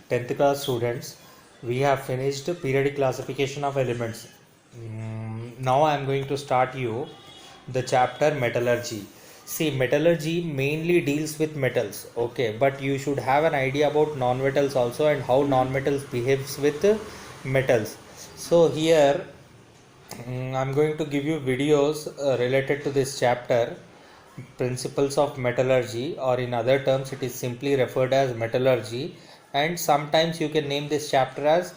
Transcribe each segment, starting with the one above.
10th class students, we have finished periodic classification of elements. Now I am going to start you the chapter metallurgy. See, metallurgy mainly deals with metals, okay, but you should have an idea about non-metals also and how non-metals behaves with metals. So here I'm going to give you videos related to this chapter, principles of metallurgy, or in other terms it is simply referred as metallurgy, and sometimes you can name this chapter as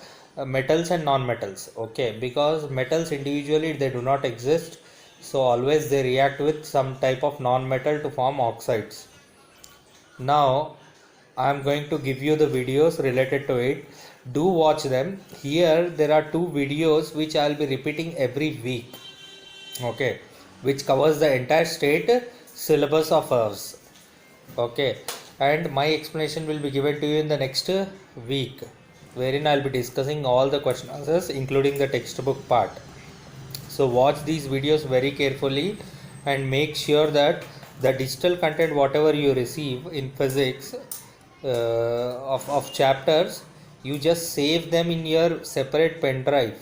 metals and non-metals, okay, because metals individually they do not exist, so always they react with some type of non-metal to form oxides. Now I am going to give you the videos related to it. Do watch them. Here there are two videos which I will be repeating every week, okay, which covers the entire state syllabus of ours, okay, and my explanation will be given to you in the next week, wherein I'll be discussing all the question answers including the textbook part. So watch these videos very carefully and make sure that the digital content whatever you receive in physics of chapters, you just save them in your separate pen drive,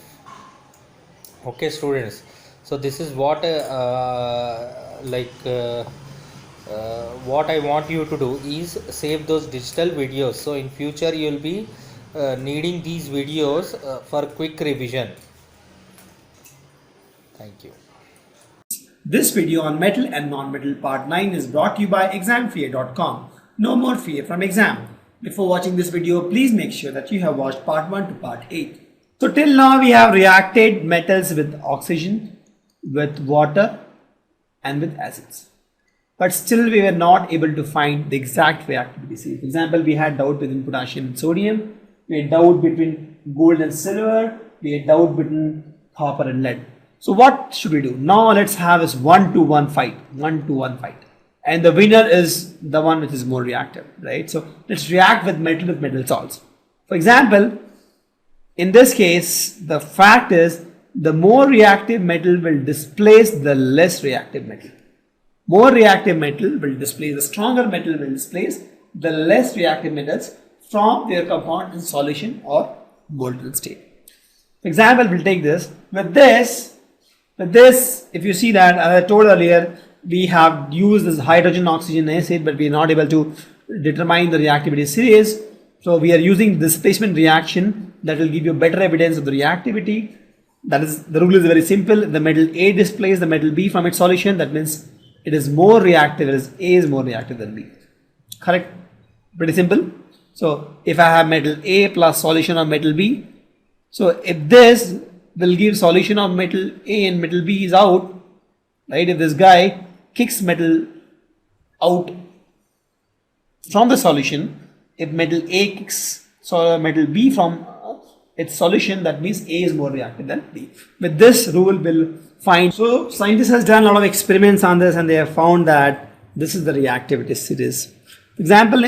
okay students. So this is what what I want you to do is save those digital videos, so in future you will be needing these videos for quick revision. Thank you. This video on metal and non-metal part 9 is brought to you by examfear.com. No more fear from exam. Before watching this video, please make sure that you have watched part 1 to part 8. So till now we have reacted metals with oxygen, with water and with acids. But still we were not able to find the exact reactivity. For example, we had doubt between potassium and sodium, we had doubt between gold and silver, we had doubt between copper and lead. So what should we do? Now let's have this 1-to-1 fight, 1-to-1 fight. And the winner is the one which is more reactive, right? So let's react with metal salts. For example, in this case, the fact is the more reactive metal will displace the less reactive metal. More reactive metal will displace, the stronger metal will displace the less reactive metals from their compound in solution or molten state. For example, we'll take this. With this, if you see that, as I told earlier, we have used this hydrogen oxygen acid, but we are not able to determine the reactivity series. So we are using displacement reaction that will give you better evidence of the reactivity. That is, the rule is very simple. If the metal A displaces the metal B from its solution, that means it is more reactive, whereas A is more reactive than B. Correct? Pretty simple. So if I have metal A plus solution of metal B, so if this will give solution of metal A and metal B is out, right? If this guy kicks metal out from the solution, if metal A kicks metal B from its solution, that means A is more reactive than B. With this rule will find. So scientists has done a lot of experiments on this and they have found that this is the reactivity series. For example,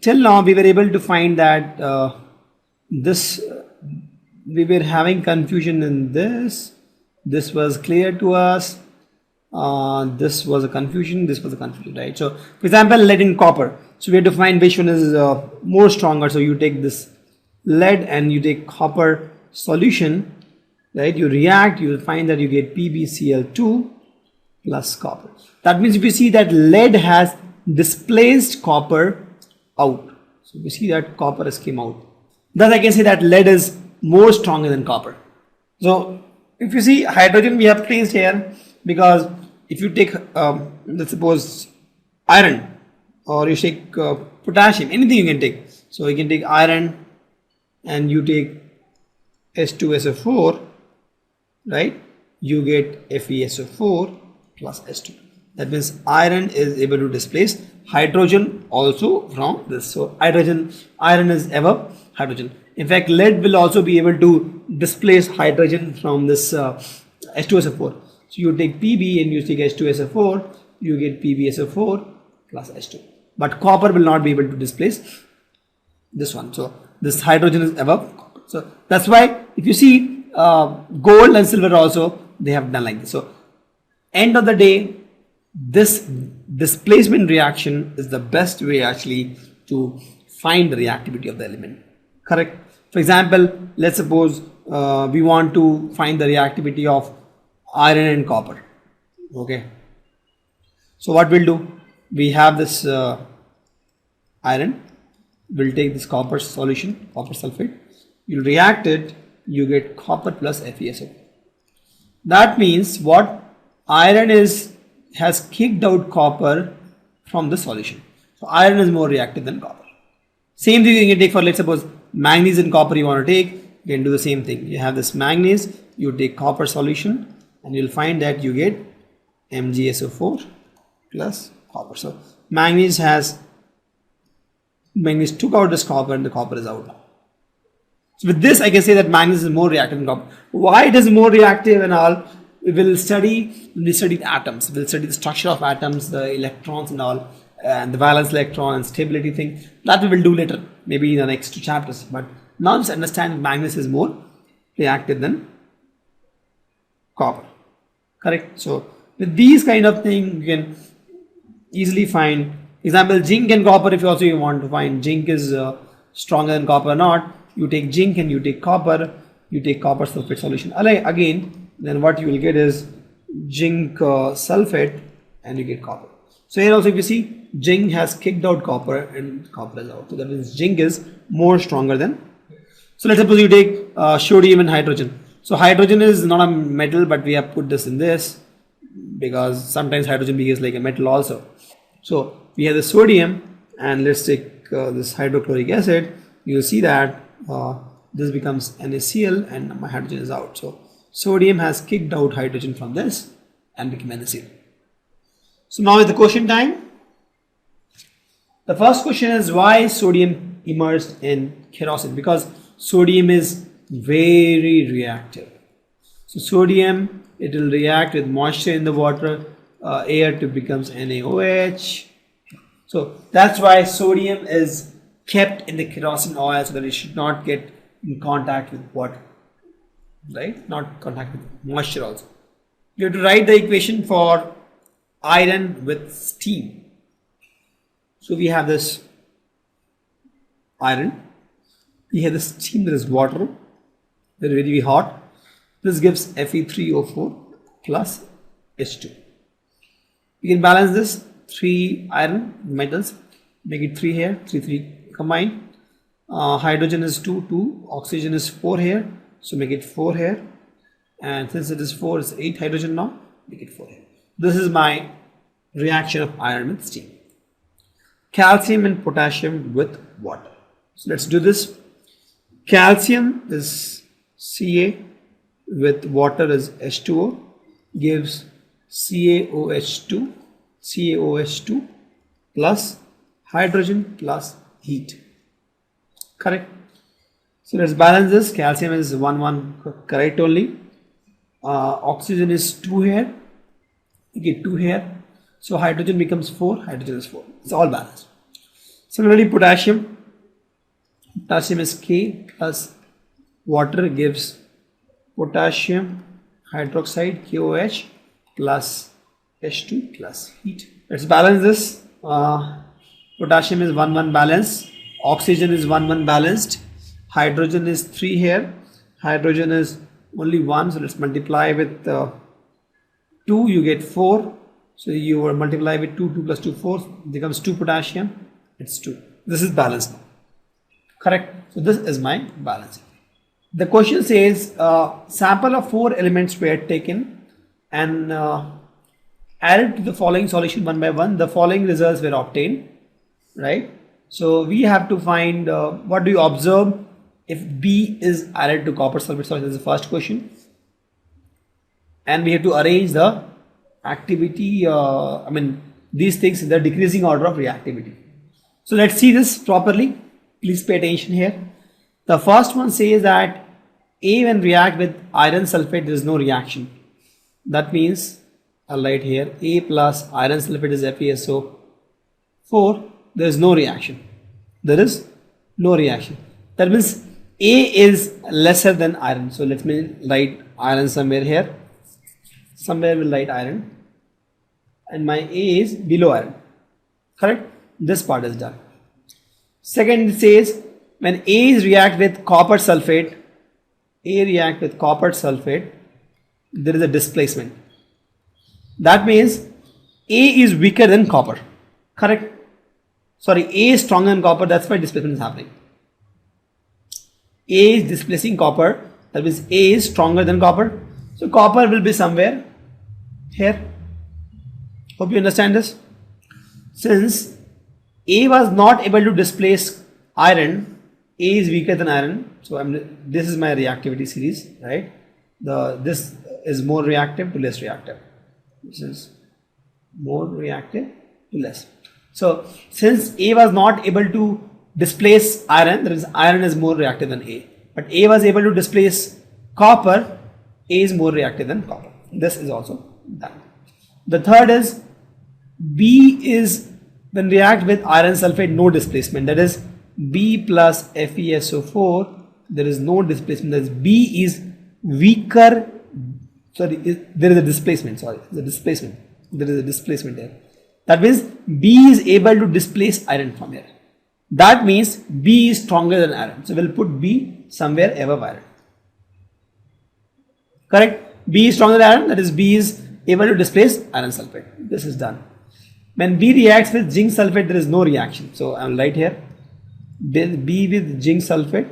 till now we were able to find that we were having confusion in this. This was clear to us. This was a confusion. This was a confusion, right? So, for example, lead and copper. So we have to find which one is more stronger. So you take this lead and you take copper solution, right? You react. You will find that you get PbCl2 plus copper. That means if you see that lead has displaced copper out. So we see that copper has came out. Thus I can say that lead is more stronger than copper. So if you see hydrogen we have placed here, because if you take let's suppose iron, or you take potassium, anything you can take. So you can take iron and you take H2SO4, right? You get FeSO4 plus H2. That means iron is able to displace hydrogen also from this. So iron is above hydrogen. In fact, lead will also be able to displace hydrogen from this H2SO4. So you take Pb and you take H2SO4, you get PbSO4 plus H2. But copper will not be able to displace this one. So this hydrogen is above copper. So that's why if you see gold and silver also, they have done like this. So end of the day, this displacement reaction is the best way actually to find the reactivity of the element. Correct. For example, let's suppose we want to find the reactivity of iron and copper. Okay. So what we'll do? We have this iron. We'll take this copper solution, copper sulfate. You'll react it. You get copper plus FeSO. That means what? Iron has kicked out copper from the solution. So iron is more reactive than copper. Same thing you can take for, let's suppose, manganese and copper you want to take. You can do the same thing. You have this manganese, you take copper solution, and you'll find that you get MgSO4 plus copper. So manganese took out this copper and the copper is out now. So with this I can say that manganese is more reactive than copper. Why it is more reactive and all, we study atoms. We'll study the structure of atoms, the electrons and all, and the valence electron and stability thing. That we will do later, maybe in the next 2 chapters. But now just understand manganese is more reactive than copper. Correct? So with these kind of things you can easily find, example, zinc and copper. If you also want to find zinc is stronger than copper or not, you take zinc and you take copper sulfate solution. Again, then what you will get is zinc sulfate and you get copper. So here also if you see, zinc has kicked out copper and copper is out. So that means zinc is more stronger than. So let's suppose you take sodium and hydrogen. So hydrogen is not a metal, but we have put this in this because sometimes hydrogen behaves like a metal also. So we have the sodium and let's take this hydrochloric acid. You will see that this becomes NaCl and my hydrogen is out. So sodium has kicked out hydrogen from this and become NaCl. So now is the question time. The first question is why sodium immersed in kerosene? Because sodium is very reactive. So sodium, it will react with moisture in the water, air to becomes NaOH. So that's why sodium is kept in the kerosene oil so that it should not get in contact with water, right? Not contact with moisture also. You have to write the equation for iron with steam. So we have this iron, we have the steam, there is water, very very hot. This gives Fe3O4 plus H2. You can balance this 3 iron metals, make it 3 here, 3 combine. Hydrogen is 2, oxygen is 4 here, so make it 4 here. And since it is 4, it's 8 hydrogen now, make it 4 here. This is my reaction of iron with steam. Calcium and potassium with water. So let's do this. Calcium is Ca with water is H2O, gives CaOH2 plus hydrogen plus heat. Correct? So let's balance this. Calcium is 1 correct only. Oxygen is 2 here. You get 2 here. So hydrogen becomes 4. Hydrogen is 4. It's all balanced. Similarly, potassium. Potassium is K plus water gives potassium hydroxide KOH plus H2 plus heat. Let's balance this. Potassium is 1 balanced. Oxygen is 1 balanced. Hydrogen is 3 here. Hydrogen is only 1. So let's multiply with 2. You get 4. So you will multiply with 2 plus 2 4 becomes 2 potassium. It's 2. This is balanced now. Correct. So this is my balancing. The question says sample of 4 elements were taken and added to the following solution one by one. The following results were obtained, right? So we have to find what do you observe if B is added to copper sulfate solution. This is the first question, and we have to arrange the activity. These things in the decreasing order of reactivity. So let's see this properly. Please pay attention here. The first one says that A when react with iron sulfate there is no reaction. That means I'll write here A plus iron sulfate is FeSO4. There is no reaction. There is no reaction. That means A is lesser than iron. So let me write iron somewhere here. Somewhere we'll write iron. And my A is below iron. Correct? This part is done. Second it says when A is react with copper sulfate, A react with copper sulfate, there is a displacement. That means A is weaker than copper. Correct? Sorry, A is stronger than copper, that's why displacement is happening. A is displacing copper, that means A is stronger than copper. So copper will be somewhere here. Hope you understand this. Since A was not able to displace iron, A is weaker than iron. So this is my reactivity series, right? This is more reactive to less reactive. This is more reactive to less. So since A was not able to displace iron, that is iron is more reactive than A. But A was able to displace copper, A is more reactive than copper. This is also done. The third is B is when react with iron sulfate, no displacement. That is B plus FeSO4, there is no displacement. That is B is weaker. Sorry, there is a displacement. Sorry, the displacement. There is a displacement there. That means B is able to displace iron from here. That means B is stronger than iron. So we'll put B somewhere above iron. Correct? B is stronger than iron. That is B is able to displace iron sulfate. This is done. When B reacts with zinc sulfate, there is no reaction. So I will write here B with zinc sulfate,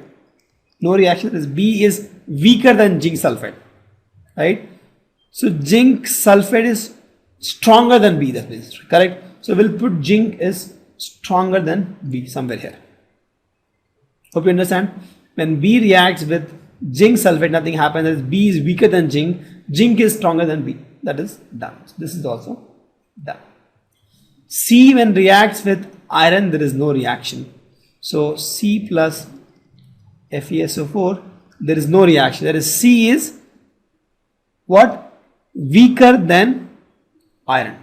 no reaction. That is B is weaker than zinc sulfate. Right? So zinc sulfate is stronger than B, that means, correct? So we'll put zinc is stronger than B somewhere here. Hope you understand. When B reacts with zinc sulfate, nothing happens. That is B is weaker than zinc. Zinc is stronger than B. That is done. So this is also done. C when reacts with iron, there is no reaction. So C plus FeSO4, there is no reaction. That is C is what? Weaker than iron.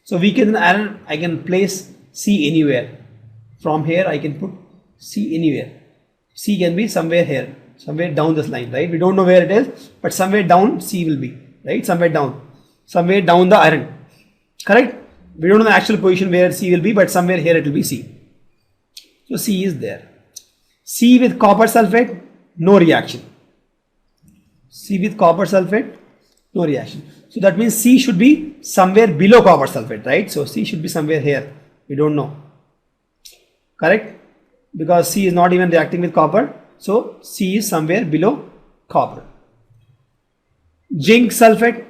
So weaker than iron, I can place C anywhere. From here I can put C anywhere. C can be somewhere here, somewhere down this line, right? We don't know where it is, but somewhere down C will be, right? Somewhere down the iron, correct? We don't know the actual position where C will be, but somewhere here it will be C. So C is there. C with copper sulfate, no reaction. C with copper sulfate, no reaction. So that means C should be somewhere below copper sulfate, right? So C should be somewhere here. We don't know. Correct? Because C is not even reacting with copper. So C is somewhere below copper. Zinc sulfate.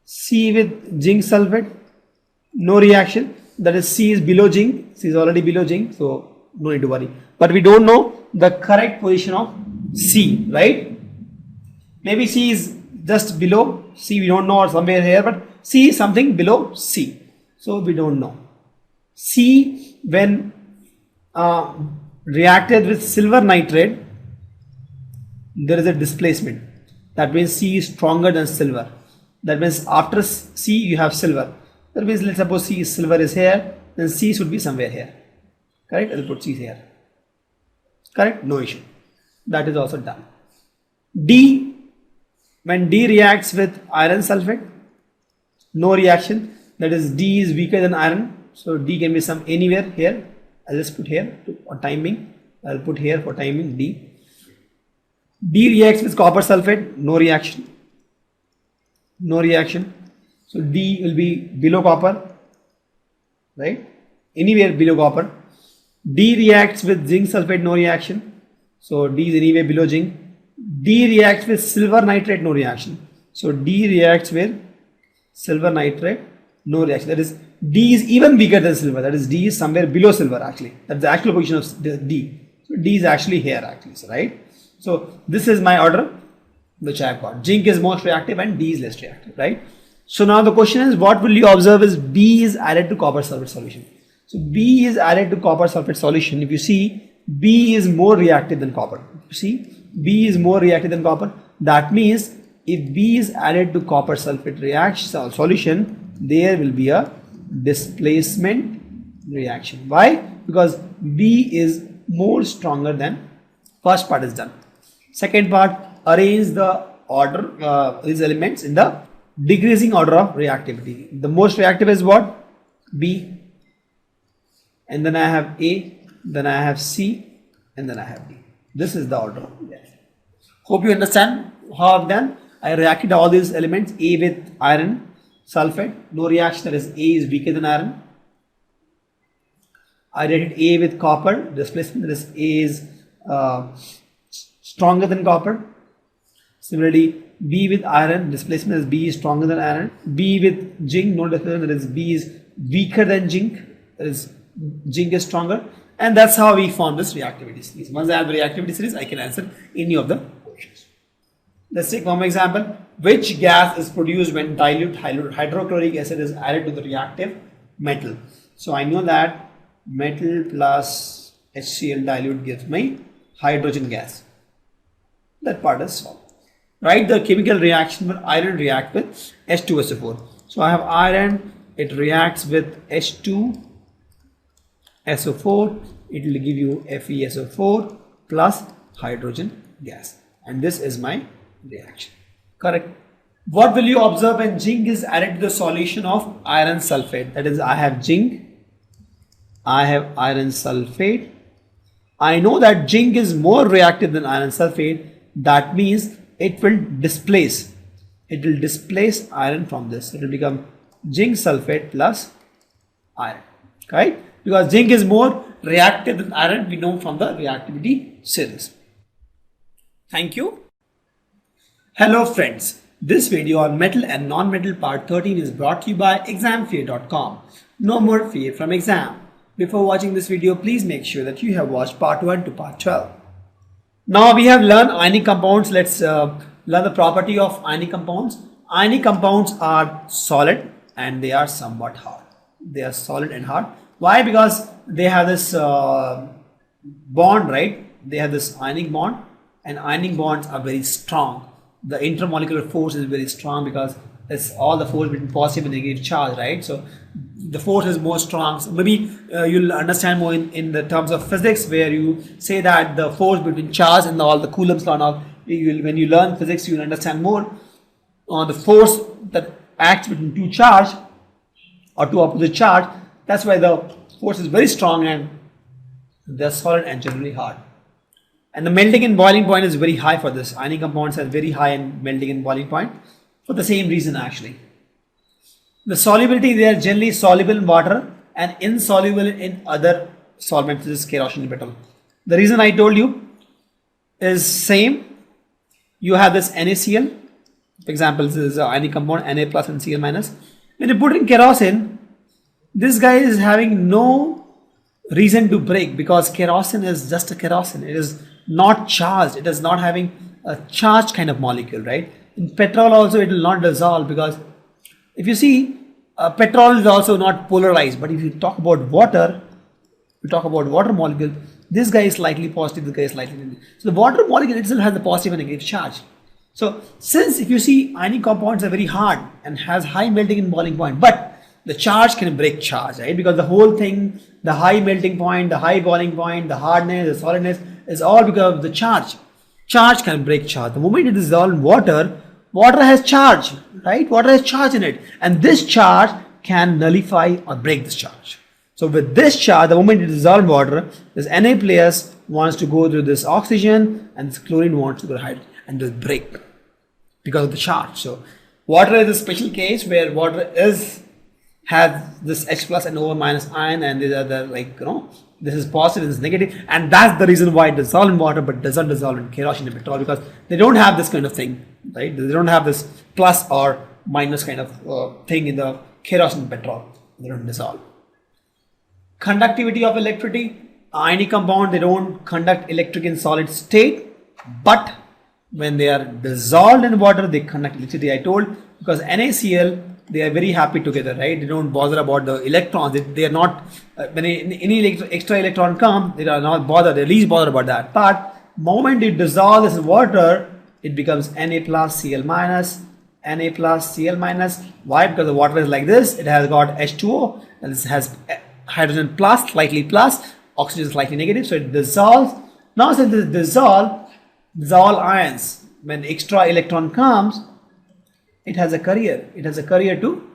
C with zinc sulfate. No reaction. That is C is below zinc. C is already below zinc. So no need to worry. But we don't know the correct position of C, right? Maybe C is just below C, we don't know, or somewhere here, but C is something below C. So we don't know. C when reacted with silver nitrate, there is a displacement. That means C is stronger than silver. That means after C you have silver. That means let's suppose C is silver is here, then C should be somewhere here. Correct? I'll put C here. Correct? No issue. That is also done. D, when D reacts with iron sulfate, no reaction. That is D is weaker than iron. So D can be some anywhere here. I'll just put here for timing. I'll put here for timing D. D reacts with copper sulfate, no reaction. No reaction. So D will be below copper, right? Anywhere below copper. D reacts with zinc sulfate, no reaction. So D is anywhere below zinc. D reacts with silver nitrate, no reaction. So D reacts with silver nitrate, no reaction. That is D is even weaker than silver. That is D is somewhere below silver actually. That's the actual position of D. So D is actually here actually, right? So this is my order which I have got. Zinc is most reactive and D is less reactive, right? So now the question is, what will you observe is B is added to copper sulfate solution. So B is added to copper sulfate solution. If you see, B is more reactive than copper. You see, B is more reactive than copper. That means if B is added to copper sulfate reaction solution, there will be a displacement reaction. Why? Because B is more stronger than first part is done. Second part, arrange the order these elements in the decreasing order of reactivity. The most reactive is what? B. And then I have A, then I have C, and then I have B. This is the order of reaction. Hope you understand how I've done. I reacted all these elements, A with iron sulfate, no reaction, that is A is weaker than iron. I reacted A with copper, displacement, that is A is stronger than copper. Similarly, B with iron, displacement is B is stronger than iron. B with zinc, no displacement, that is B is weaker than zinc, that is zinc is stronger. And that's how we form this reactivity series. Once I have the reactivity series, I can answer any of the questions. Let's take one more example. Which gas is produced when dilute hydrochloric acid is added to the reactive metal? So I know that metal plus HCl dilute gives me hydrogen gas. That part is solved. Write the chemical reaction where iron react with H2SO4. So I have iron, it reacts with H2SO4, it will give you FeSO4 plus hydrogen gas. And this is my reaction. Correct. What will you observe when zinc is added to the solution of iron sulfate? That is, I have zinc, I have iron sulfate. I know that zinc is more reactive than iron sulfate. That means it will displace iron from this. It will become zinc sulfate plus iron, right? Because zinc is more reactive than iron, we know from the reactivity series. Thank you. Hello friends, this video on metal and non-metal part 13 is brought to you by examfear.com. No more fear from exam. Before watching this video, please make sure that you have watched part 1 to part 12. Now we have learned ionic compounds. Let's learn the property of ionic compounds. Ionic compounds are solid and they are somewhat hard. They are solid and hard. Why? Because they have this bond, right? They have this ionic bond, and ionic bonds are very strong. The intermolecular force is very strong because it's all the force between positive and negative charge, right? So the force is more strong. So maybe you'll understand more in the terms of physics, where you say that the force between charge and all the Coulomb's law and all. When you learn physics, you'll understand more on the force that acts between two charge or two opposite charge. That's why the force is very strong and they're solid and generally hard. And the melting and boiling point is very high for this. Ionic compounds have very high in melting and boiling point for the same reason actually. The solubility, they are generally soluble in water and insoluble in other solvents, such as kerosene and petrol. The reason I told you is same. You have this NaCl. For example, this is an ionic compound, Na plus and Cl minus. When you put in kerosene, this guy is having no reason to break because kerosene is just a kerosene. It is not charged. It is not having a charged kind of molecule, right? In petrol also, it will not dissolve because if you see, petrol is also not polarized. But if you talk about water, molecule, this guy is slightly positive, this guy is slightly negative. So the water molecule itself has a positive and negative charge. So since if you see ionic compounds are very hard and has high melting and boiling point, but the charge can break charge, right? Because the whole thing, the high melting point, the high boiling point, the hardness, the solidness is all because of the charge. Charge can break charge. The moment it is dissolved in water, water has charge, right? Water has charge in it. And this charge can nullify or break this charge. So with this charge, the moment it is dissolved in water, this Na plus wants to go through this oxygen and this chlorine wants to go to hydrogen and just break because of the charge. So water is a special case where water has this H plus and O minus ion, and these are the this is positive, this is negative, and that's the reason why it dissolves in water but doesn't dissolve in kerosene and petrol, because they don't have this kind of thing, right? They don't have this plus or minus kind of thing in the kerosene and petrol. They don't dissolve. Conductivity of electricity. Ionic compound, they don't conduct electric in solid state, but when they are dissolved in water, they conduct electricity. I told, because NaCl, they are very happy together, right? They don't bother about the electrons. They are not, when any extra electron comes, they are not bothered. They're least bothered about that. But moment it dissolves in water, it becomes Na plus Cl minus, Na plus Cl minus. Why? Because the water is like this. It has got H2O and this has hydrogen plus, slightly plus, oxygen slightly negative. So it dissolves. Now since it dissolve ions, when extra electron comes, it has a carrier. It has a carrier to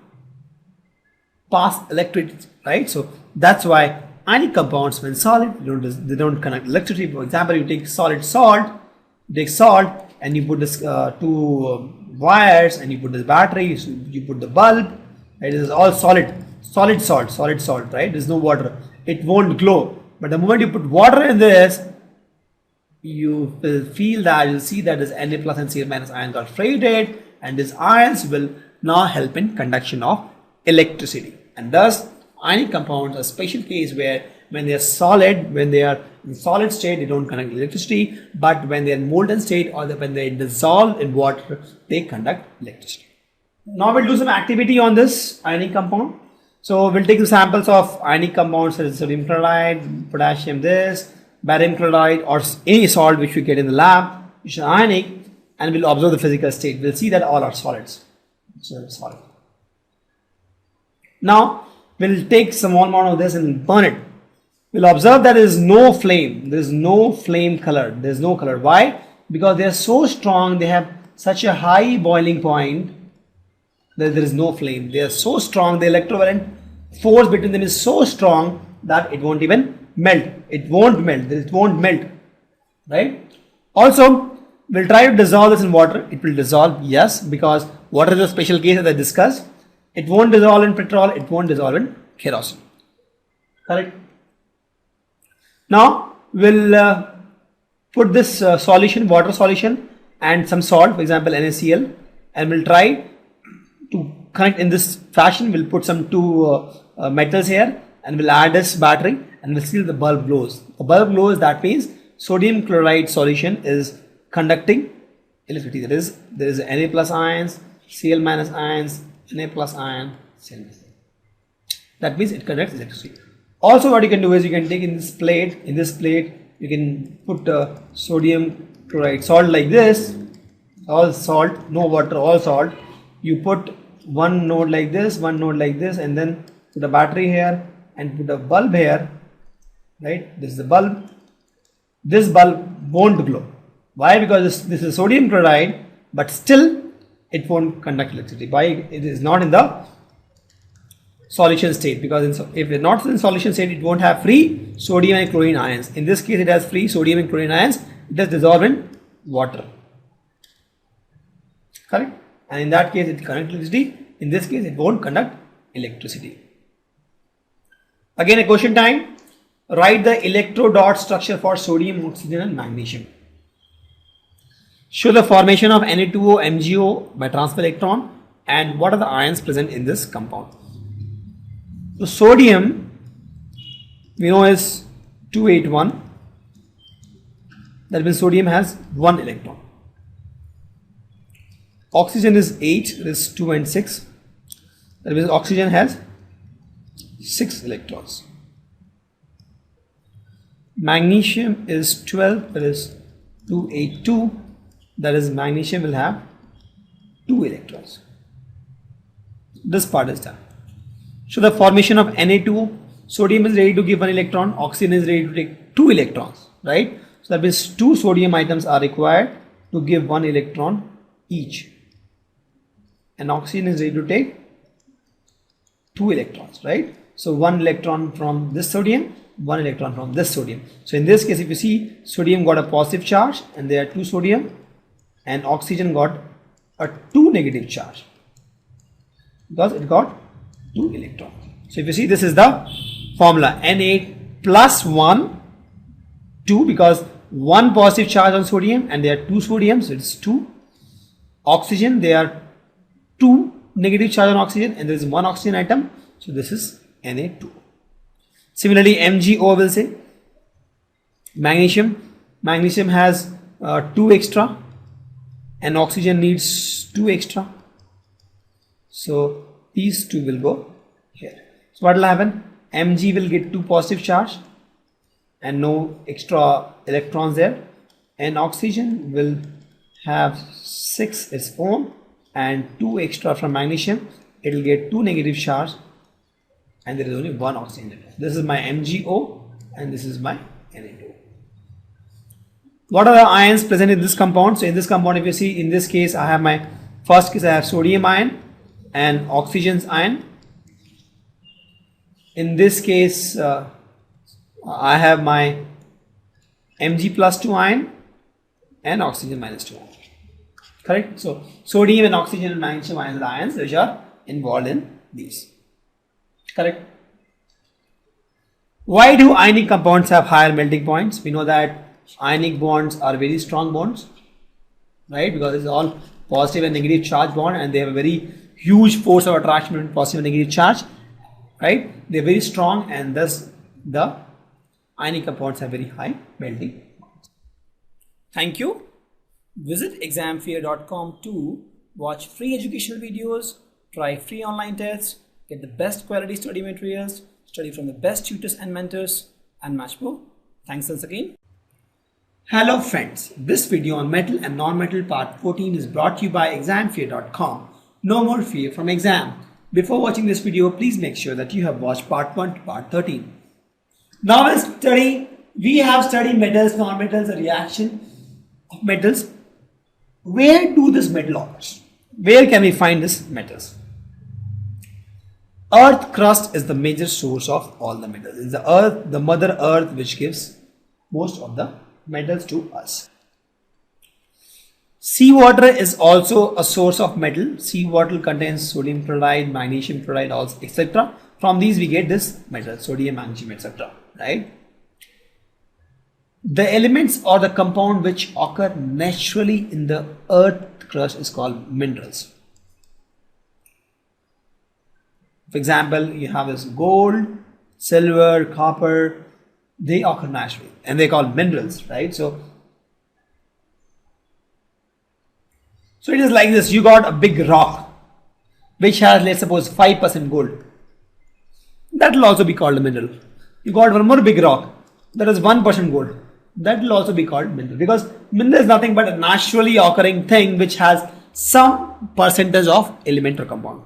pass electricity, right? So that's why ionic compounds when solid, they don't conduct electricity. For example, you take salt, and you put this two wires, and you put this battery, so you put the bulb. Right? This is all solid salt, right? There's no water. It won't glow. But the moment you put water in this, you will see that this Na plus and Cl minus ion got freighted, and these ions will now help in conduction of electricity. And thus, ionic compounds are a special case where when they are solid, when they are in solid state, they don't conduct electricity, but when they are in molten state or when they dissolve in water, they conduct electricity. Now we'll do some activity on this ionic compound. So we'll take the samples of ionic compounds such as sodium chloride, potassium this, barium chloride, or any salt which we get in the lab, which is ionic, and we'll observe the physical state. We'll see that all are solids. So solid. Now we'll take some small amount of this and burn it. We'll observe that there is no flame. There is no flame color. There is no color. Why? Because they are so strong. They have such a high boiling point that there is no flame. They are so strong. The electrovalent force between them is so strong that it won't even melt. It won't melt. It won't melt. Right? Also, we'll try to dissolve this in water. It will dissolve. Yes, because water is a special case as I discussed. It won't dissolve in petrol. It won't dissolve in kerosene. Correct? Now we'll put this solution, water solution, and some salt, for example NaCl, and we'll try to connect in this fashion. We'll put some two metals here, and we'll add this battery, and we'll see the bulb glows. The bulb glows. That means sodium chloride solution is conducting electricity. There is Na plus ions, Cl minus ions, Na plus ion, Cl minus ion. That means it conducts electricity. Also, what you can do is you can take in this plate, you can put sodium chloride salt like this, all salt, no water, all salt. You put one node like this, and then put a battery here and put a bulb here, right? This is the bulb. This bulb won't glow. Why? Because this is sodium chloride, but still it won't conduct electricity. Why? It is not in the solution state, because if it's not in solution state, it won't have free sodium and chlorine ions. In this case, it has free sodium and chlorine ions. It does dissolve in water. Correct? And in that case, it conducts electricity. In this case, it won't conduct electricity. Again, a question time. Write the electrodot structure for sodium, oxygen, and magnesium. Show the formation of Na2O, MgO by transfer electron, and what are the ions present in this compound. So sodium we know is 281. That means sodium has 1 electron. Oxygen is 8, that is 2 and 6. That means oxygen has 6 electrons. Magnesium is 12, that is 282. That is magnesium will have 2 electrons. This part is done. So the formation of Na2, sodium is ready to give 1 electron, oxygen is ready to take 2 electrons, right? So that means 2 sodium atoms are required to give 1 electron each. And oxygen is ready to take 2 electrons, right? So 1 electron from this sodium, 1 electron from this sodium. So in this case, if you see, sodium got a positive charge and there are 2 sodium, and oxygen got a 2 negative charge because it got 2 electrons. So if you see, this is the formula, Na plus 1, 2, because 1 positive charge on sodium and there are 2 sodium, so it's 2. Oxygen, there are 2 negative charge on oxygen and there is 1 oxygen atom, so this is Na2. Similarly, MgO will say magnesium has 2 extra and oxygen needs 2 extra, so these 2 will go here. So what will happen? Mg will get 2 positive charge and no extra electrons there, and oxygen will have 6 its own and 2 extra from magnesium. It will get 2 negative charge and there is only 1 oxygen atom. This is my MgO and this is my Na2. What are the ions present in this compound? So in this compound, if you see, in this case I have my first case, I have sodium ion and oxygen's ion. In this case I have my Mg plus 2 ion and oxygen minus 2 ion. Correct? So sodium and oxygen and magnesium ions are the ions which are involved in these. Correct? Why do ionic compounds have higher melting points? We know that ionic bonds are very strong bonds, right? Because it's all positive and negative charge bond, and they have a very huge force of attraction between positive and negative charge, right? They're very strong, and thus the ionic compounds have very high melting points. Thank you. Visit examfear.com to watch free educational videos, try free online tests, get the best quality study materials, study from the best tutors and mentors, and much more. Thanks once again. Hello friends, this video on metal and non-metal part 14 is brought to you by examfear.com. No more fear from exam. Before watching this video, please make sure that you have watched part 1 to part 13. Now we have studied metals, non-metals, a reaction of metals. Where do this metal occurs? Where can we find this metals? Earth crust is the major source of all the metals. It's the earth, the mother earth, which gives most of the metals to us. Seawater is also a source of metal. Seawater contains sodium chloride, magnesium chloride, also etc. From these we get this metal, sodium, magnesium, etc. Right? The elements or the compound which occur naturally in the earth crust is called minerals. For example, you have this gold, silver, copper, they occur naturally and they are called minerals, right? So it is like this. You got a big rock which has, let's suppose, 5% gold. That will also be called a mineral. You got one more big rock that is 1% gold. That will also be called mineral, because mineral is nothing but a naturally occurring thing which has some percentage of element or compound.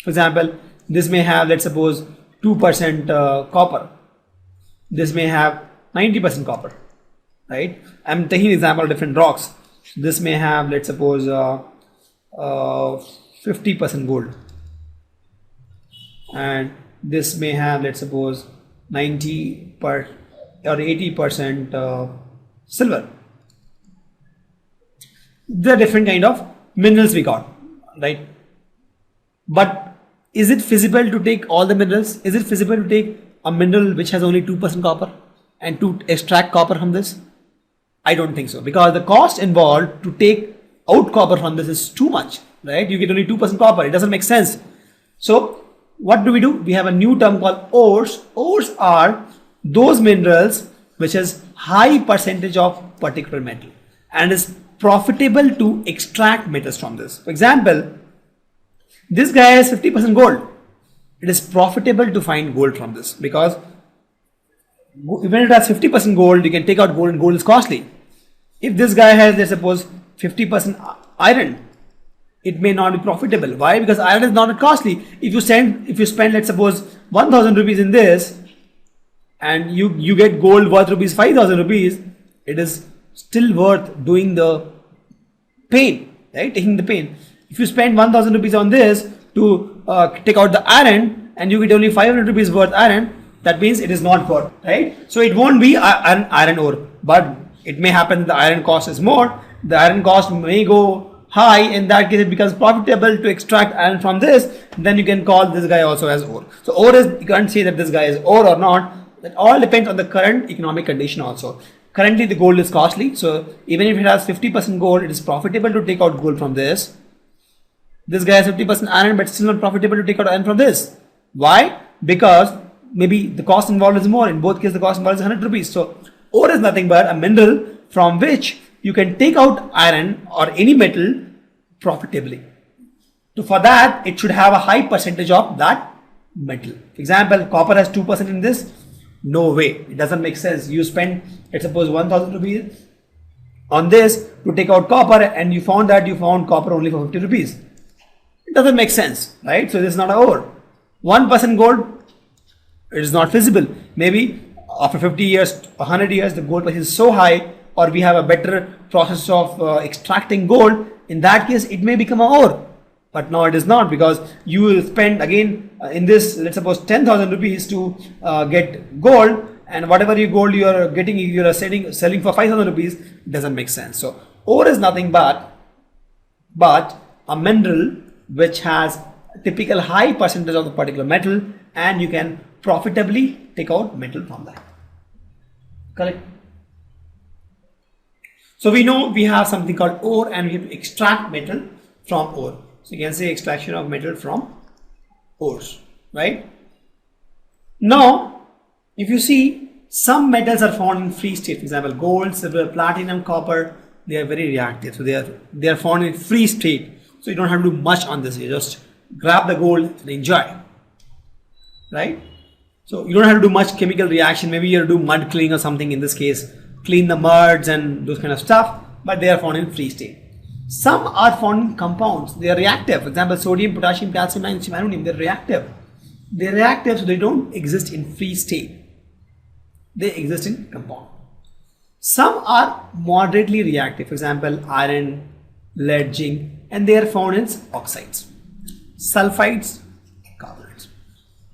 For example, this may have, let's suppose, 2% copper. This may have 90% copper, right? I'm taking an example of different rocks. This may have, let's suppose, 50% gold, and this may have, let's suppose, 90% or 80% silver. There are different kind of minerals we got, right? But is it feasible to take all the minerals? Is it feasible to take a mineral which has only 2% copper and to extract copper from this? I don't think so, because the cost involved to take out copper from this is too much, right? You get only 2% copper. It doesn't make sense. So what do? We have a new term called ores. Ores are those minerals which has high percentage of particular metal and is profitable to extract metals from this. For example, this guy has 50% gold. It is profitable to find gold from this, because when it has 50% gold, you can take out gold, and gold is costly. If this guy has, let's suppose, 50% iron, it may not be profitable. Why? Because iron is not costly. If you spend, let's suppose, 1000 rupees in this, and you get gold worth rupees 5000 rupees, it is still worth doing the pain, right? Taking the pain. If you spend 1000 rupees on this to take out the iron, and you get only 500 rupees worth iron, that means it is not worth, right? So it won't be an iron ore, but it may happen the iron cost is more. The iron cost may go high. In that case, it becomes profitable to extract iron from this. Then you can call this guy also as ore. So ore is, you can't say that this guy is ore or not. That all depends on the current economic condition also. Currently the gold is costly, so even if it has 50% gold, it is profitable to take out gold from this. This guy has 50% iron, but still not profitable to take out iron from this. Why? Because maybe the cost involved is more. In both cases, the cost involved is 100 rupees. So ore is nothing but a mineral from which you can take out iron or any metal profitably. So for that, it should have a high percentage of that metal. For example, copper has 2% in this. No way. It doesn't make sense. You spend, let's suppose, 1000 rupees on this to take out copper, and you found copper only for 50 rupees. It doesn't make sense, right? So this is not an ore. 1% gold, it is not feasible. Maybe after 50 years, 100 years, the gold price is so high, or we have a better process of extracting gold. In that case, it may become an ore. But now it is not, because you will spend again in this, let's suppose, 10,000 rupees to get gold, and whatever you gold you are getting, you are selling for 5,000 rupees, doesn't make sense. So ore is nothing but a mineral which has typical high percentage of the particular metal, and you can profitably take out metal from that. Correct? So we know we have something called ore, and we have to extract metal from ore. So you can say extraction of metal from ores, right? Now, if you see, some metals are found in free state. For example, gold, silver, platinum, copper, they are very reactive. So they are found in free state. So you don't have to do much on this. You just grab the gold and enjoy, right? So you don't have to do much chemical reaction. Maybe you have to do mud cleaning or something. In this case, clean the muds and those kind of stuff. But they are found in free state. Some are found in compounds. They are reactive. For example, sodium, potassium, calcium, magnesium, aluminum. They are reactive. They are reactive, so they don't exist in free state. They exist in compound. Some are moderately reactive. For example, iron, lead, zinc, and they are found in oxides, sulfides, carbonates.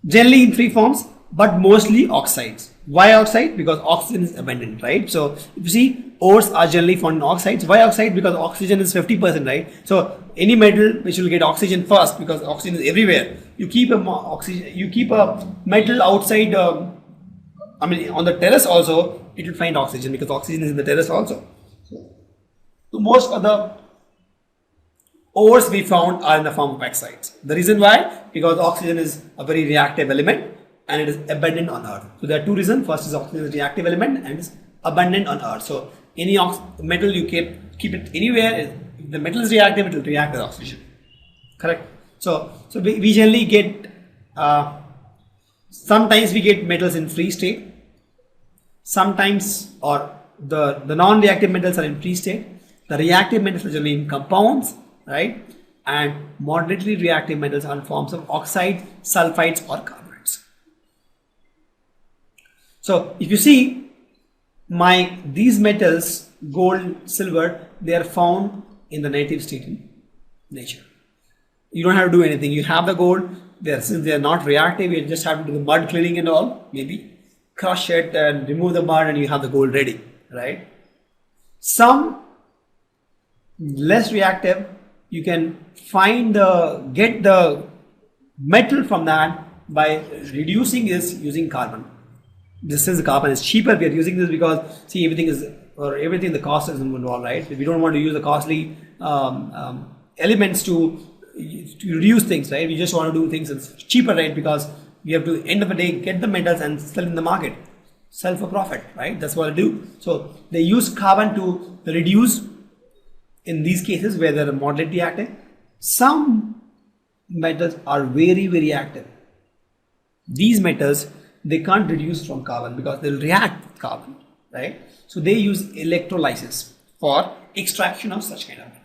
Generally in three forms, but mostly oxides. Why oxide? Because oxygen is abundant, right? So if you see, ores are generally found in oxides. Why oxide? Because oxygen is 50%, right? So any metal which will get oxygen first, because oxygen is everywhere. You keep a metal outside, on the terrace also, it will find oxygen, because oxygen is in the terrace also. So most of the ores we found are in the form of oxides. The reason why? Because oxygen is a very reactive element and it is abundant on earth. So there are two reasons. First is oxygen is a reactive element and is abundant on earth. So any metal you keep it anywhere, if the metal is reactive, it will react with oxygen. Correct? So we generally get, sometimes we get metals in free state. Sometimes, or the non-reactive metals are in free state. The reactive metals are generally in compounds, right? And moderately reactive metals are in forms of oxides, sulfides, or carbonates. So if you see, these metals, gold, silver, they are found in the native state in nature. You don't have to do anything. You have the gold there. Since they are not reactive, you just have to do the mud cleaning and all, maybe crush it and remove the mud, and you have the gold ready, right? Some less reactive, you can get the metal from that by reducing this using carbon. Since the carbon is cheaper, we are using this because see, everything the cost is involved, right? We don't want to use the costly elements to reduce things, right? We just want to do things that's cheaper, right? Because we have to, end of the day, get the metals and sell in the market, sell for profit, right? That's what I do. So they use carbon to reduce in these cases where they're moderately active. Some metals are very, very active. These metals, they can't reduce from carbon because they'll react with carbon, right? So they use electrolysis for extraction of such kind of metal.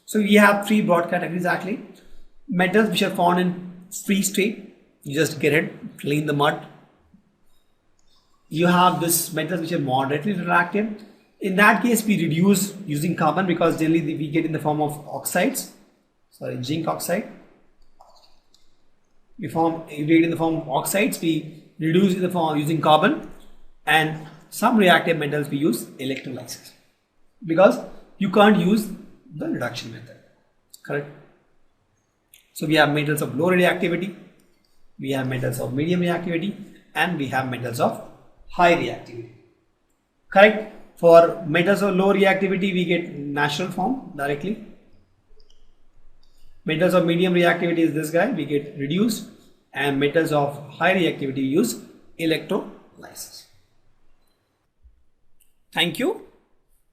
So we have three broad categories actually. Metals which are found in free state, you just get it, clean the mud. You have this metals which are moderately reactive. In that case, we reduce using carbon because generally we get in the form of oxides. Sorry, zinc oxide. We get in the form of oxides. We reduce in the form of using carbon, and some reactive metals we use electrolysis because you can't use the reduction method. Correct? So we have metals of low reactivity, we have metals of medium reactivity, and we have metals of high reactivity. Correct? For metals of low reactivity, we get natural form directly. Metals of medium reactivity is this guy, we get reduced, and metals of high reactivity use electrolysis. Thank you.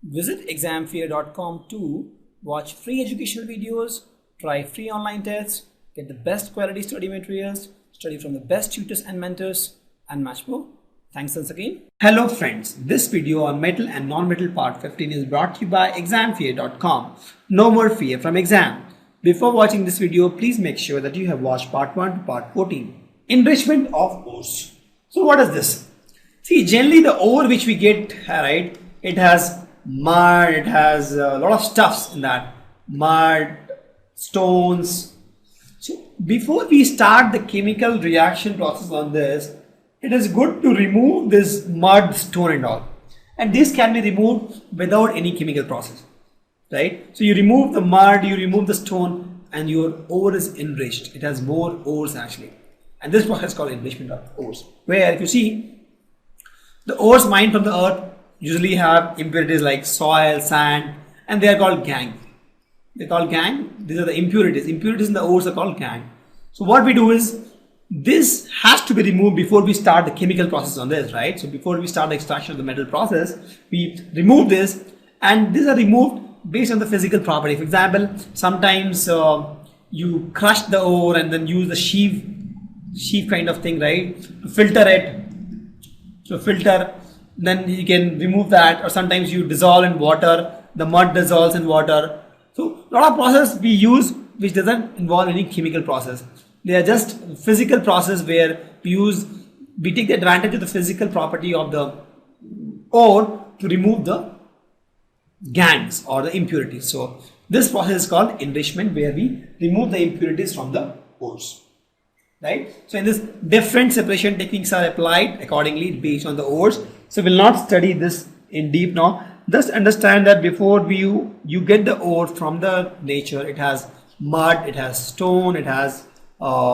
Visit examfear.com to watch free educational videos, try free online tests, get the best quality study materials, study from the best tutors and mentors, and much more. Thanks once again. Hello friends, this video on metal and non-metal part 15 is brought to you by examfear.com. No more fear from exam. Before watching this video, please make sure that you have watched part 1 to part 14. Enrichment of ores. So what is this? See, generally the ore which we get, right, it has mud, it has a lot of stuffs in that. Mud, stones. So before we start the chemical reaction process on this, it is good to remove this mud, stone and all. And this can be removed without any chemical process, right? So you remove the mud, you remove the stone, and your ore is enriched. It has more ores actually. And this process is called enrichment of ores. Where if you see, the ores mined from the earth usually have impurities like soil, sand, and they are called gangue. They're called gangue. These are the impurities. Impurities in the ores are called gangue. So what we do is, this has to be removed before we start the chemical process on this, right? So before we start the extraction of the metal process, we remove this, and these are removed based on the physical property. For example, sometimes you crush the ore and then use the sheaf kind of thing, right? To filter it. So filter, then you can remove that, or sometimes you dissolve in water, the mud dissolves in water. So a lot of process we use which doesn't involve any chemical process. They are just physical process where we take the advantage of the physical property of the ore to remove the gangues or the impurities. So this process is called enrichment, where we remove the impurities from the ores, right? So in this, different separation techniques are applied accordingly based on the ores. So we'll not study this in deep now. Just understand that before you get the ore from the nature, it has mud, it has stone, it has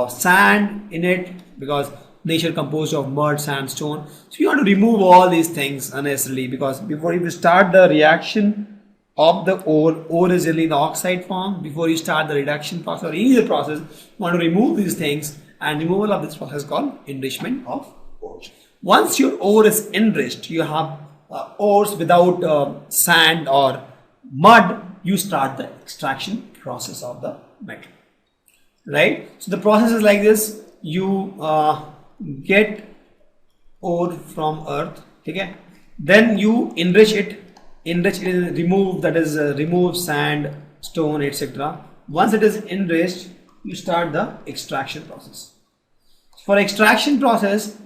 sand in it, because nature composed of mud, sand, stone. So you want to remove all these things unnecessarily, because before you start the reaction of the ore is really in the oxide form. Before you start the reduction process or any other process, you want to remove these things, and removal of this process is called enrichment of ores. Once your ore is enriched, you have ores without sand or mud, you start the extraction process of the metal. Right? So the process is like this. You get ore from earth, okay? Then you enrich it, remove, that is remove sand, stone, etc. Once it is enriched, you start the extraction process. For extraction process,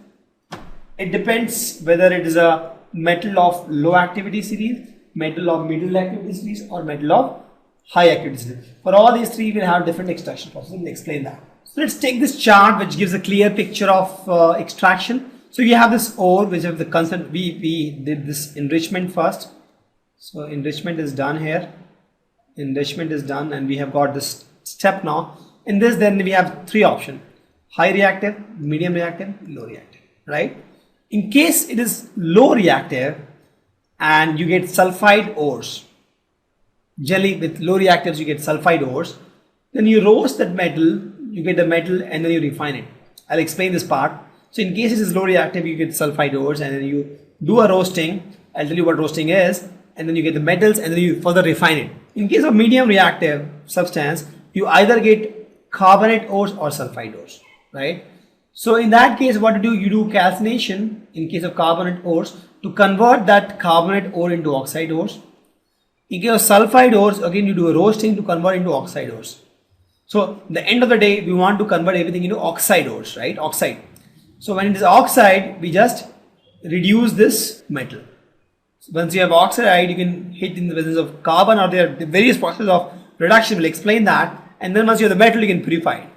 it depends whether it is a metal of low activity series, metal of middle activity series, or metal of high activity series. For all these three, we will have different extraction processes. We'll explain that. So let's take this chart which gives a clear picture of extraction. So we have this ore which have the constant. We did this enrichment first. So enrichment is done here. Enrichment is done, and we have got this step now. In this, then we have three options: high reactive, medium reactive, low reactive. Right? In case it is low reactive and you get sulfide ores, generally with low reactives you get sulfide ores, then you roast that metal, you get the metal, and then you refine it. I'll explain this part. So in case it is low reactive, you get sulfide ores, and then you do a roasting. I'll tell you what roasting is, and then you get the metals, and then you further refine it. In case of medium reactive substance, you either get carbonate ores or sulfide ores, right? So in that case, what to do? You do calcination in case of carbonate ores to convert that carbonate ore into oxide ores. In case of sulfide ores, again you do a roasting to convert into oxide ores. So at the end of the day, we want to convert everything into oxide ores, right? Oxide. So when it is oxide, we just reduce this metal. So once you have oxide, you can hit in the presence of carbon, or there are various processes of reduction. We'll explain that. And then once you have the metal, you can purify it.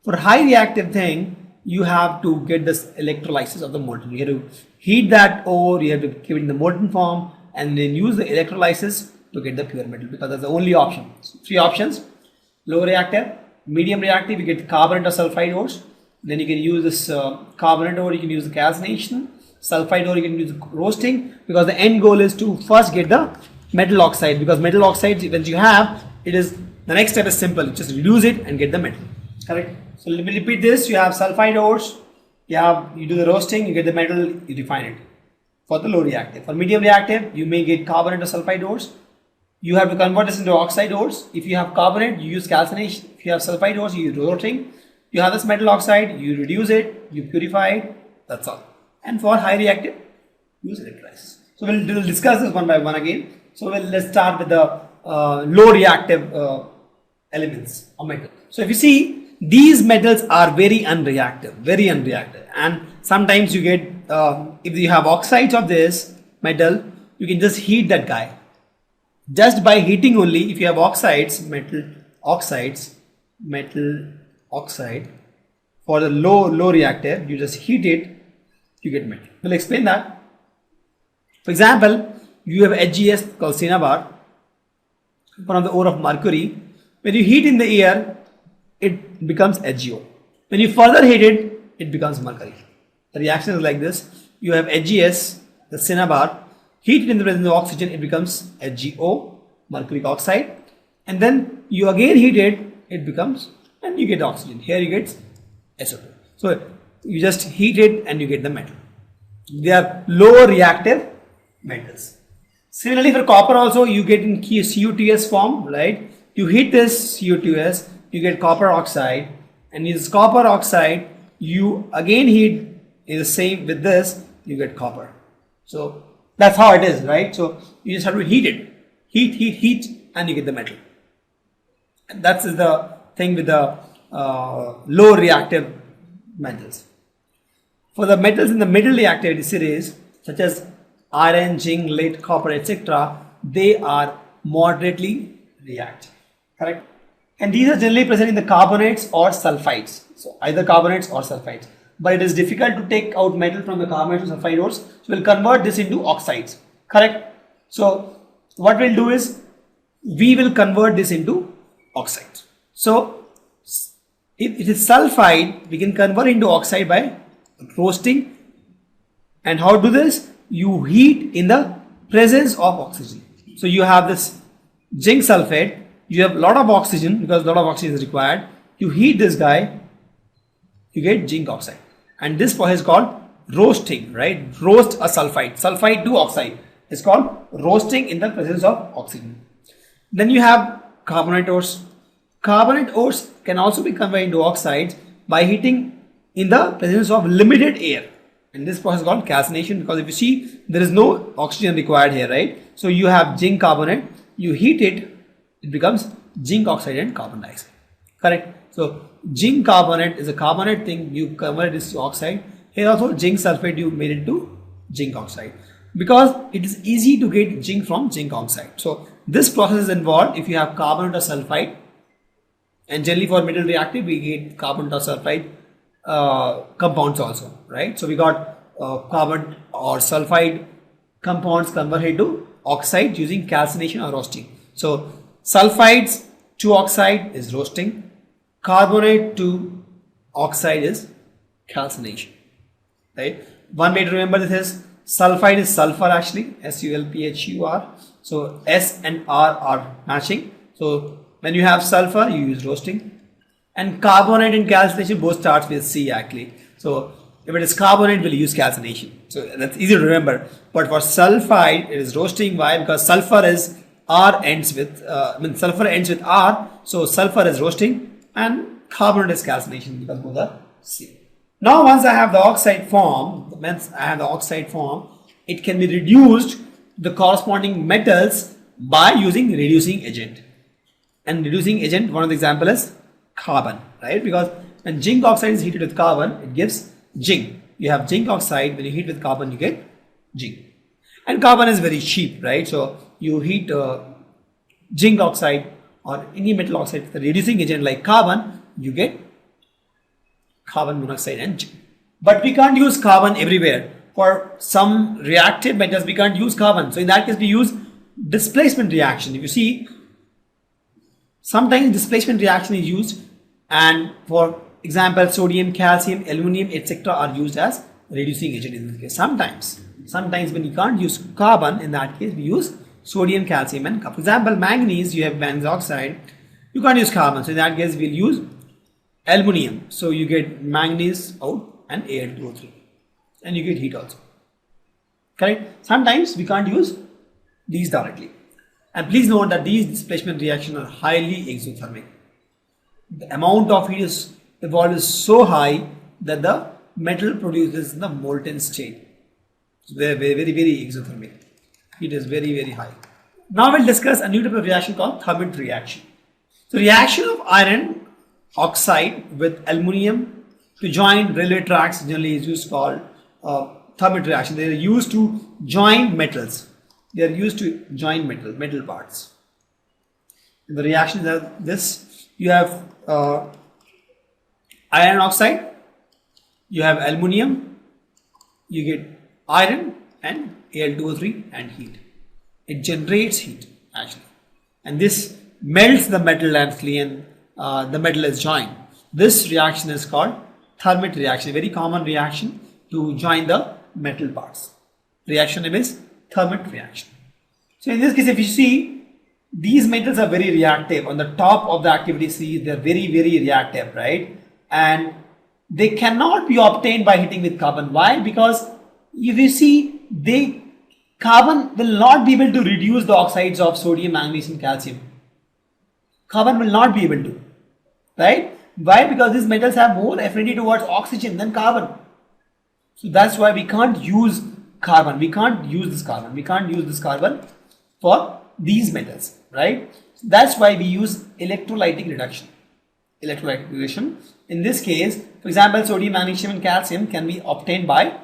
For high reactive thing, you have to get this electrolysis of the molten. You have to heat that ore, you have to keep it in the molten form, and then use the electrolysis to get the pure metal, because that's the only option. So three options: low reactive, medium reactive, you get carbonate or sulfide ores. Then you can use this carbonate ore, you can use the calcination. Sulfide ore, you can use roasting, because the end goal is to first get the metal oxide, because metal oxide, when you have, it is, the next step is simple, just reduce it and get the metal. Correct? So let me repeat this. You have sulfide ores, you do the roasting, you get the metal, you refine it. For the low reactive. For medium reactive, you may get carbonate or sulfide ores. You have to convert this into oxide ores. If you have carbonate, you use calcination. If you have sulfide ores, you use roasting. You have this metal oxide, you reduce it, you purify it, that's all. And for high reactive, use electrolysis. So we'll discuss this one by one again. So let's start with the low reactive elements of metal. So if you see, these metals are very unreactive, and sometimes you get, if you have oxides of this metal, you can just heat that guy. Just by heating only, if you have oxides, metal oxide, for the low reactive, you just heat it, you get metal. We'll explain that. For example, you have HGS called cinnabar, one of the ore of mercury. When you heat in the air, it becomes HgO. When you further heat it, it becomes mercury. The reaction is like this. You have HGS, the cinnabar, heat it in the presence of oxygen, it becomes HgO, mercury oxide. And then you again heat it, it becomes, and you get oxygen. Here you get SO2. So you just heat it and you get the metal. They are low reactive metals. Similarly for copper also, you get in CuTs form, right? You heat this CuTs, you get copper oxide, and this copper oxide you again heat is the same with this, you get copper. So that's how it is, right? So you just have to heat it, heat, and you get the metal. And that's the thing with the low reactive metals. For the metals in the middle reactivity series, such as iron, zinc, lead, copper, etc., they are moderately reactive. Correct? And these are generally present in the carbonates or sulfides. So either carbonates or sulfides. But it is difficult to take out metal from the carbonates or sulfide ores. So we'll convert this into oxides. Correct? So what we'll do is we will convert this into oxides. So if it is sulfide, we can convert into oxide by roasting. And how to do this? You heat in the presence of oxygen. So you have this zinc sulfate, you have a lot of oxygen because a lot of oxygen is required. You heat this guy, you get zinc oxide. And this process is called roasting, right? Roast a sulfide, sulfide to oxide. It's called roasting in the presence of oxygen. Then you have carbonate ores. Carbonate ores can also be converted into oxides by heating in the presence of limited air. And this process is called calcination, because if you see, there is no oxygen required here, right? So you have zinc carbonate, you heat it, it becomes zinc oxide and carbon dioxide. Correct? So zinc carbonate is a carbonate thing, you convert this to oxide. Here also zinc sulfate, you made it to zinc oxide, because it is easy to get zinc from zinc oxide. So this process is involved if you have carbonate or sulfide, and generally for middle reactive we get carbonate or sulfide compounds also, right? So we got carbon or sulfide compounds converted to oxide using calcination or roasting. So sulfides to oxide is roasting, carbonate to oxide is calcination, right? One way to remember this is sulfide is sulfur, actually SULPHUR. So S and R are matching. So when you have sulfur, you use roasting. And carbonate and calcination both starts with C, actually. So if it is carbonate, we'll use calcination. So that's easy to remember. But for sulfide, it is roasting. Why? Because sulfur is R ends with sulfur ends with R. So sulfur is roasting, and carbonate is calcination because both are C. Now once I have the oxide form, it can be reduced the corresponding metals by using reducing agent. And reducing agent, one of the example is carbon, right? Because when zinc oxide is heated with carbon, it gives zinc. You have zinc oxide, when you heat with carbon, you get zinc. And carbon is very cheap, right? So you heat zinc oxide or any metal oxide with a reducing agent like carbon, you get carbon monoxide and zinc. But we can't use carbon everywhere. For some reactive metals, we can't use carbon. So in that case, we use displacement reaction. If you see, sometimes displacement reaction is used, and for example, sodium, calcium, aluminum, etc. are used as reducing agent in this case. Sometimes when you can't use carbon, in that case we use sodium, calcium and copper. For example, manganese, you have manganese oxide, you can't use carbon, so in that case we'll use aluminum. So you get manganese out and Al2O3, and you get heat also. Correct? Sometimes we can't use these directly. And please note that these displacement reactions are highly exothermic. The amount of heat is evolved is so high that the metal produces in the molten state. So they are very exothermic. Heat is very high. Now we'll discuss a new type of reaction called Thermit reaction. So reaction of iron oxide with aluminium to join railway tracks generally is used called Thermit reaction. They are used to join metals. They are used to join metal parts. And the reaction is this. You have iron oxide, you have aluminium, you get iron and Al2O3 and heat. It generates heat actually, and this melts the metal and the metal is joined. This reaction is called Thermit reaction, a very common reaction to join the metal parts. Reaction name is Thermit reaction. So in this case, if you see, these metals are very reactive. On the top of the activity C, they are very reactive, right? And they cannot be obtained by heating with carbon. Why? Because if you see, carbon will not be able to reduce the oxides of sodium, manganese and calcium. Carbon will not be able to, right? Why? Because these metals have more affinity towards oxygen than carbon. So that's why we can't use carbon. We can't use this carbon. We can't use this carbon for these metals, right? So that's why we use electrolytic reduction. Electrolytic reduction. In this case, for example, sodium, magnesium and calcium can be obtained by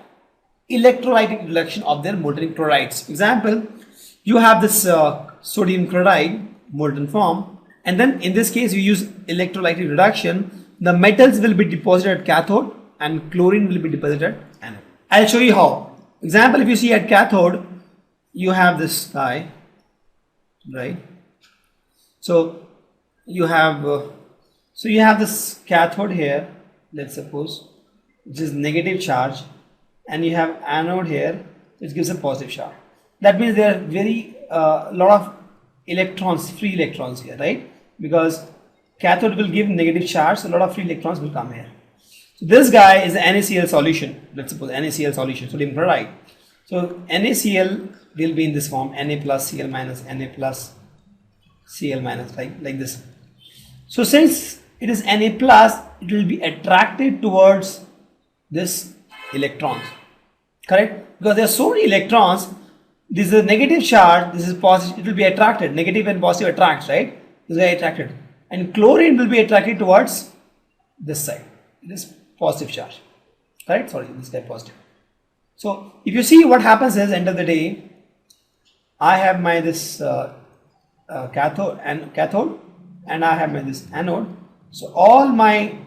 electrolytic reduction of their molten chlorides. For example, you have this sodium chloride molten form, and then in this case you use electrolytic reduction. The metals will be deposited at cathode and chlorine will be deposited at anode. I'll show you how. Example, if you see at cathode, you have this guy, right? So you have this cathode here, let's suppose, which is negative charge, and you have anode here, which gives a positive charge. That means there are very lot of electrons, free electrons here, right? Because cathode will give negative charge, so a lot of free electrons will come here. So this guy is an NaCl solution. Let's suppose NaCl solution, sodium chloride. So NaCl will be in this form, Na plus Cl minus, Na plus Cl minus, like this. So since it is Na plus, it will be attracted towards this electrons, correct? Because there are so many electrons. This is a negative charge, this is positive, it will be attracted. Negative and positive attracts, right? This guy attracted. And chlorine will be attracted towards this side. This positive charge, correct? Sorry, this guy positive. So if you see, what happens is, end of the day, I have my this cathode and I have my this anode. So all my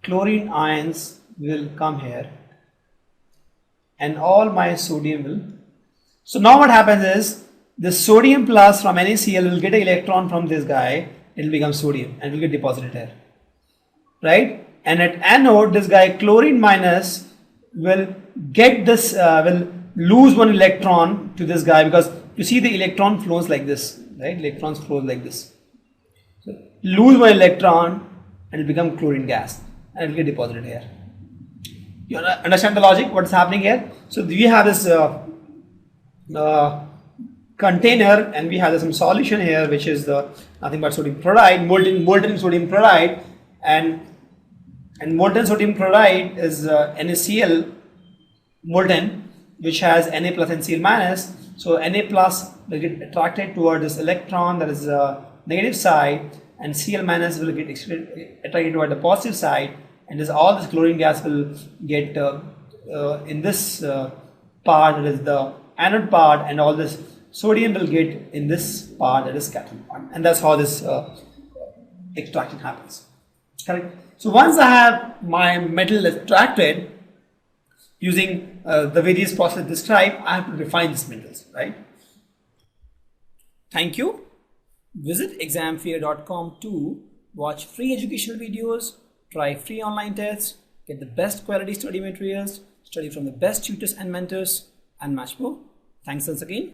chlorine ions will come here and all my sodium will. So now what happens is, the sodium plus from NaCl will get an electron from this guy, it will become sodium and will get deposited here, right? And at anode, this guy chlorine minus will get this, will lose one electron to this guy, because you see the electron flows like this, right? Electrons flow like this. So lose one electron and it will become chlorine gas and it will get deposited here. You understand the logic? What's happening here? So we have this container and we have some solution here, which is nothing but sodium chloride, molten sodium chloride, and molten sodium chloride is NaCl molten, which has Na plus and Cl minus. So Na plus will get attracted toward this electron, that is negative side, and Cl minus will get attracted toward the positive side, and all this chlorine gas will get in this part, that is the anode part, and all this sodium will get in this part, that is cathode part, and that's how this extraction happens, correct? So once I have my metal extracted using the various processes described, I have to refine these metals, right? Thank you. Visit examfear.com to watch free educational videos, try free online tests, get the best quality study materials, study from the best tutors and mentors, and much more. Thanks once again.